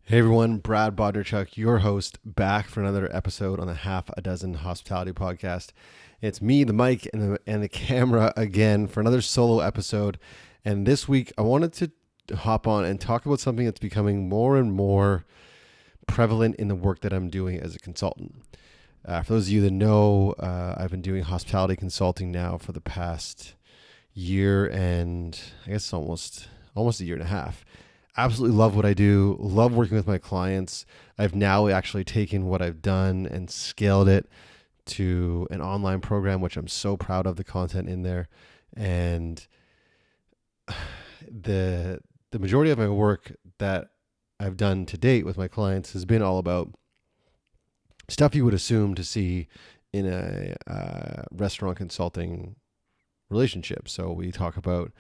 Hey everyone, Brad Bodnarchuk, your host, back for another episode on the Half a Dozen Hospitality Podcast. It's me, the mic, and the camera again for another solo episode. And this week, I wanted to hop on and talk about something that's becoming more and more prevalent in the work that I'm doing as a consultant. For those of you that know, I've been doing hospitality consulting now for the past year and I guess almost a year and a half. Absolutely love what I do, love working with my clients. I've now actually taken what I've done and scaled it to an online program, which I'm so proud of the content in there. And the majority of my work that I've done to date with my clients has been all about stuff you would assume to see in a restaurant consulting relationship. So we talk about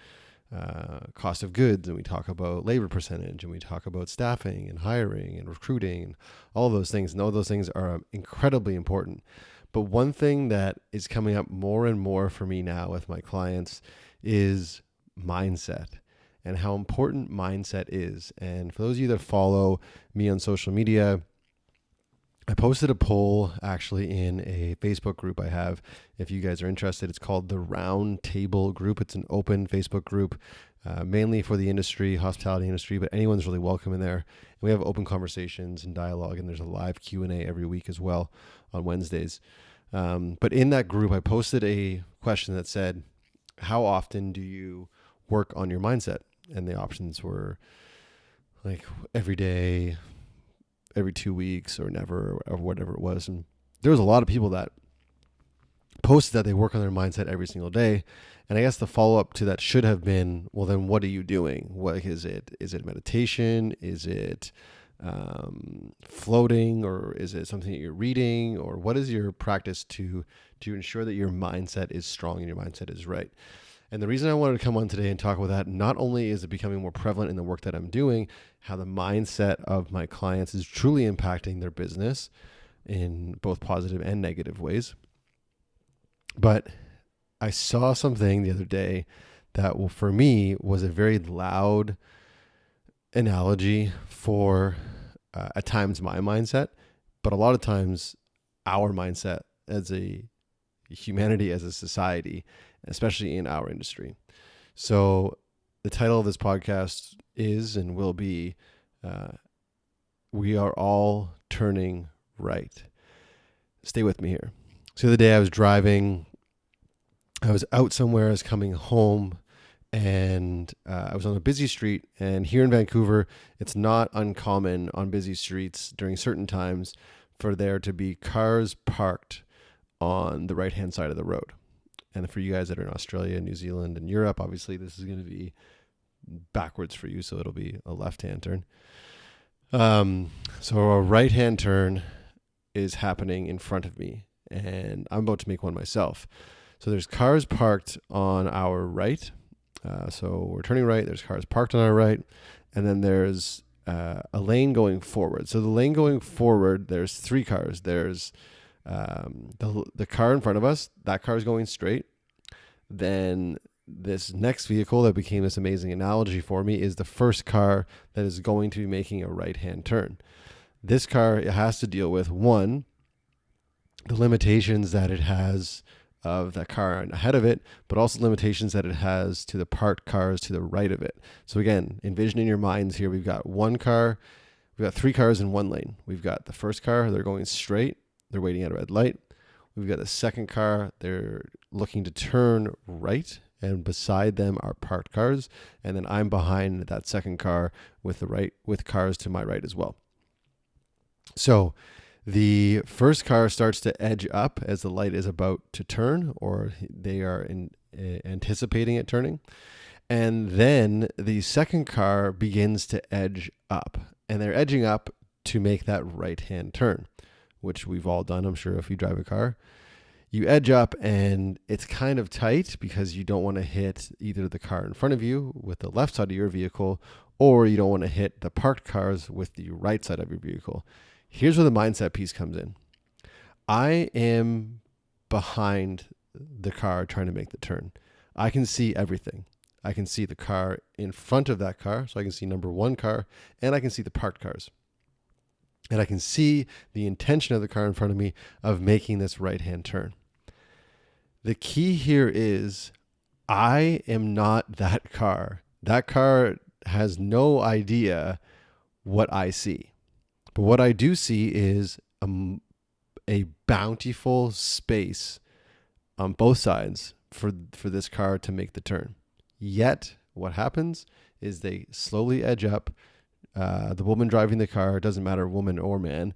cost of goods, and we talk about labor percentage, and we talk about staffing and hiring and recruiting and all those things. And all those things are incredibly important. But one thing that is coming up more and more for me now with my clients is mindset and how important mindset is. And for those of you that follow me on social media, I posted a poll actually in a Facebook group I have. If you guys are interested, it's called the Round Table Group. It's an open Facebook group, mainly for the industry, hospitality industry, but anyone's really welcome in there. And we have open conversations and dialogue, and there's a live Q&A every week as well on Wednesdays. But in that group, I posted a question that said, how often do you work on your mindset? And the options were like every day, every 2 weeks, or never, or whatever it was. And there was a lot of people that posted that they work on their mindset every single day. And I guess the follow-up to that should have been, well, then what are you doing? What is it? Is it meditation? Is it floating? Or is it something that you're reading? Or what is your practice to ensure that your mindset is strong and your mindset is right? And the reason I wanted to come on today and talk about that, not only is it becoming more prevalent in the work that I'm doing, how the mindset of my clients is truly impacting their business in both positive and negative ways. But I saw something the other day that for me was a very loud analogy for at times my mindset, but a lot of times our mindset as a humanity, as a society, especially in our industry. So the title of this podcast is and will be, We Are All Turning Right. Stay with me here. So the other day I was driving, I was out somewhere, I was coming home, and I was on a busy street. And here in Vancouver, it's not uncommon on busy streets during certain times for there to be cars parked on the right-hand side of the road. And for you guys that are in Australia, New Zealand, and Europe, obviously this is going to be backwards for you, so it'll be a left-hand turn. So a right-hand turn is happening in front of me, and I'm about to make one myself. So there's cars parked on our right. So we're turning right. There's cars parked on our right, and then there's a lane going forward. So the lane going forward, there's three cars. There's the car in front of us, that car is going straight. Then this next vehicle that became this amazing analogy for me is the first car that is going to be making a right-hand turn. This car, it has to deal with, one, the limitations that it has of that car ahead of it, but also limitations that it has to the parked cars to the right of it. So again, envision in your minds here, we've got three cars in one lane. We've got the first car, they're going straight. They're waiting at a red light. We've got the second car. They're looking to turn right, and beside them are parked cars. And then I'm behind that second car with cars to my right as well. So the first car starts to edge up as the light is about to turn, or they are anticipating it turning. And then the second car begins to edge up, and they're edging up to make that right-hand turn, which we've all done, I'm sure, if you drive a car. You edge up and it's kind of tight because you don't want to hit either the car in front of you with the left side of your vehicle, or you don't want to hit the parked cars with the right side of your vehicle. Here's where the mindset piece comes in. I am behind the car trying to make the turn. I can see everything. I can see the car in front of that car, so I can see number one car, and I can see the parked cars. and I can see the intention of the car in front of me of making this right-hand turn. The key here is I am not that car. That car has no idea what I see. But what I do see is a bountiful space on both sides for this car to make the turn. Yet, what happens is they slowly edge up. The woman driving the car, doesn't matter woman or man,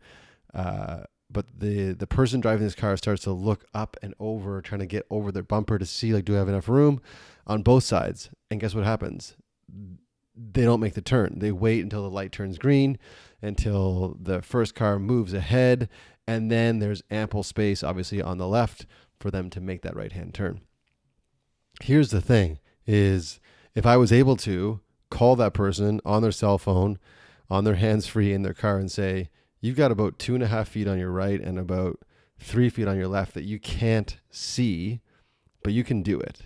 but the person driving this car starts to look up and over, trying to get over their bumper to see, like, do I have enough room on both sides? And guess what happens? They don't make the turn. They wait until the light turns green, until the first car moves ahead, and then there's ample space, obviously, on the left for them to make that right-hand turn. Here's the thing, is if I was able to call that person on their cell phone, on their hands-free in their car and say, you've got about 2.5 feet on your right and about 3 feet on your left that you can't see, but you can do it.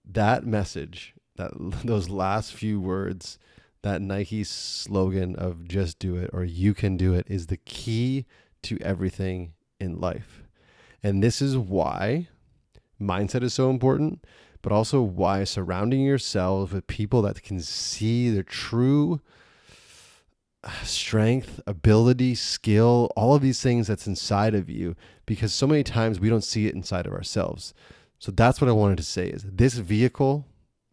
That message, those last few words, that Nike slogan of just do it or you can do it, is the key to everything in life. And this is why mindset is so important, but also why surrounding yourself with people that can see the true strength, ability, skill, all of these things that's inside of you, because so many times we don't see it inside of ourselves. So that's what I wanted to say, is this vehicle,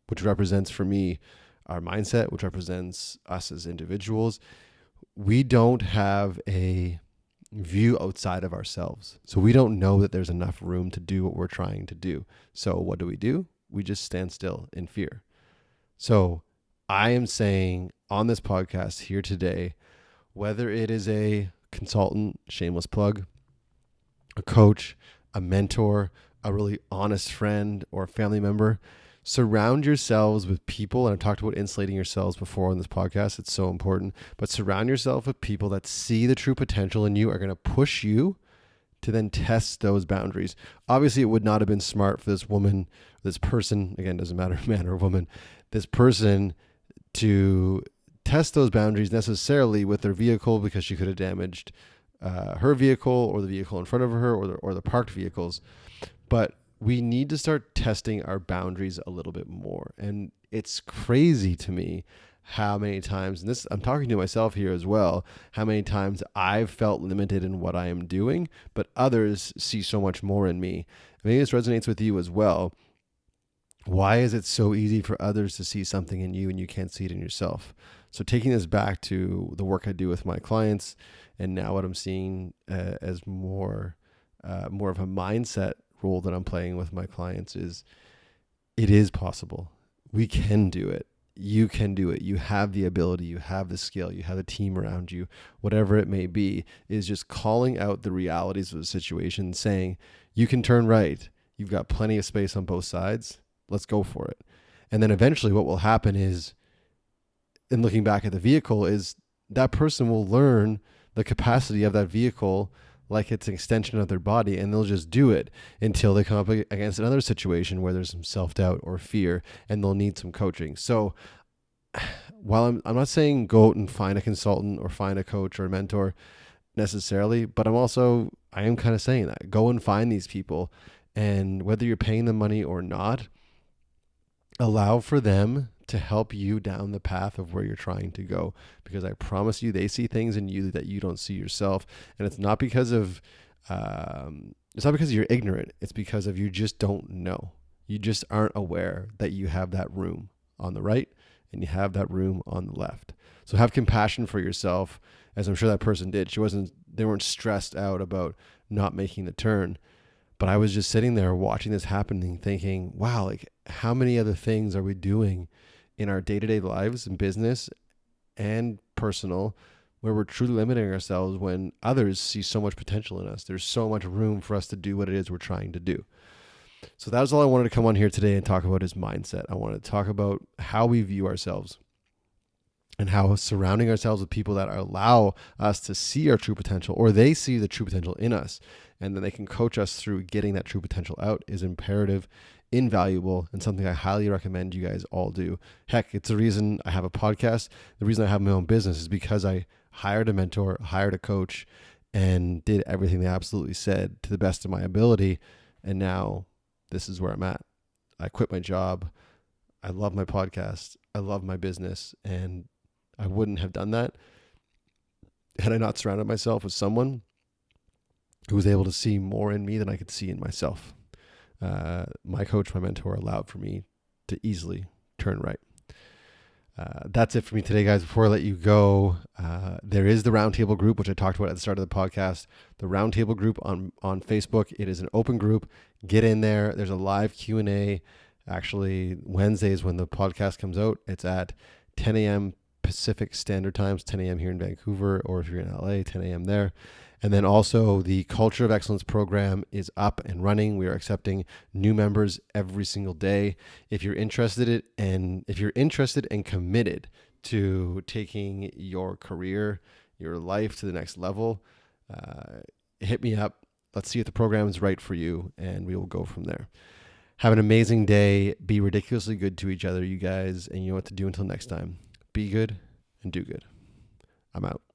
which represents for me our mindset, which represents us as individuals, we don't have a view outside of ourselves. So we don't know that there's enough room to do what we're trying to do. So what do? We just stand still in fear. So I am saying on this podcast here today, whether it is a consultant, shameless plug, a coach, a mentor, a really honest friend or a family member, surround yourselves with people, and I've talked about insulating yourselves before on this podcast. It's so important, but surround yourself with people that see the true potential in you, are going to push you to then test those boundaries. Obviously, it would not have been smart for this woman, this person, again, doesn't matter, man or woman, this person to test those boundaries necessarily with their vehicle, because she could have damaged her vehicle or the vehicle in front of her or the parked vehicles. But we need to start testing our boundaries a little bit more. And it's crazy to me how many times, and this, I'm talking to myself here as well, how many times I've felt limited in what I am doing, but others see so much more in me. Maybe this resonates with you as well. Why is it so easy for others to see something in you and you can't see it in yourself? So taking this back to the work I do with my clients, and now what I'm seeing as more of a mindset role that I'm playing with my clients, is it is possible. We can do it. You can do it. You have the ability, you have the skill, you have a team around you, whatever it may be, is just calling out the realities of the situation, saying, you can turn right. You've got plenty of space on both sides. Let's go for it. And then eventually what will happen is, in looking back at the vehicle, is that person will learn the capacity of that vehicle like it's an extension of their body, and they'll just do it until they come up against another situation where there's some self-doubt or fear, and they'll need some coaching. So while I'm not saying go out and find a consultant or find a coach or a mentor necessarily, but I am kind of saying that. Go and find these people, and whether you're paying them money or not, allow for them to help you down the path of where you're trying to go, because I promise you, they see things in you that you don't see yourself. And it's not because of you're ignorant. It's because of you just don't know. You just aren't aware that you have that room on the right and you have that room on the left. So have compassion for yourself, as I'm sure that person did. They weren't stressed out about not making the turn. But I was just sitting there watching this happening, thinking, wow, like, how many other things are we doing in our day-to-day lives and business and personal where we're truly limiting ourselves when others see so much potential in us? There's so much room for us to do what it is we're trying to do. So that was all I wanted to come on here today and talk about, is mindset. I wanted to talk about how we view ourselves and how surrounding ourselves with people that allow us to see our true potential, or they see the true potential in us, and then they can coach us through getting that true potential out, is imperative, invaluable, and something I highly recommend you guys all do. Heck, it's the reason I have a podcast. The reason I have my own business is because I hired a mentor, hired a coach, and did everything they absolutely said to the best of my ability. And now this is where I'm at. I quit my job. I love my podcast. I love my business. And I wouldn't have done that had I not surrounded myself with someone who was able to see more in me than I could see in myself. My coach, my mentor, allowed for me to easily turn right. That's it for me today, guys. Before I let you go, there is the Roundtable group, which I talked about at the start of the podcast. The Roundtable group on Facebook. It is an open group. Get in there. There's a live Q&A. Actually, Wednesdays when the podcast comes out, it's at 10 a.m. Pacific Standard Times, 10 a.m. here in Vancouver, or if you're in LA, 10 a.m. there. And then also the Culture of Excellence program is up and running. We are accepting new members every single day. If you're interested and committed to taking your career, your life to the next level, hit me up. Let's see if the program is right for you, and we will go from there. Have an amazing day. Be ridiculously good to each other, you guys, and you know what to do until next time. Be good and do good. I'm out.